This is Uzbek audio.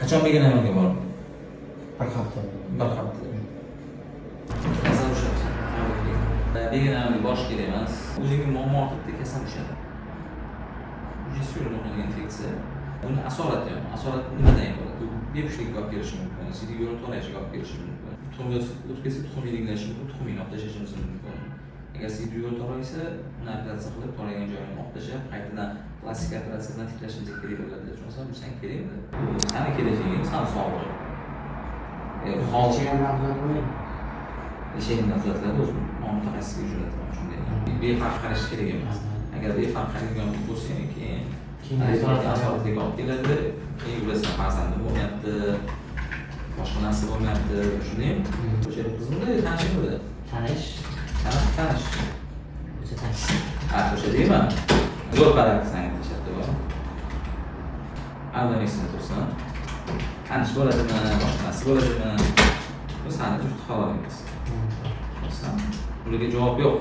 Qachon begonalarga bordi? Bir hafta. Bir hafta. Kasal ushlabsan. Begonalarga borish kerak emas. O'zingga muammo ortib kasal ushadi. Ujisiyo'ni qilgan infeksiya. Uni asorati ham. Asorat nimadan iborat? U bepushtlikka olib kelishi mumkin. Sidik yo'l torayishiga olib kelishi mumkin. Tuxumga o'tkazib tuxum yenglashi mumkin, tuxumini olib tashlashi mumkin. Agar sidik yo'l toraysa, uni operatsiya qilib, toragan joyini olib tashlab, qaytadan plastik operatsiya bilan tiklashimiz kerak bo'ladi. Tushunsan, bu sen kerak edi. Sani kelajaging, sani sog'lig'ing. Hozircha narxlar Ishingni nazoratlarda o'z mutaxassisga jo'nataman shunday. Befarq qarash kerak emas. Agar befarq qaragan bo'lsang, keyin asoratga olib keladi. Keyin bilasan, farzandim bo'lmayapti, boshqa narsa bo'lmayapti, shundaymi? O'sha qizimda tanish bo'ladi. tanish. O'sha tanish. O'sha deyman. Yo'l paraksan deyishadi bu. Aldamaysan tursin. Tanish bo'ladimi, boshqa narsa bo'ladimi? Bu sani juft havolingiz. Ularga javob yo'q.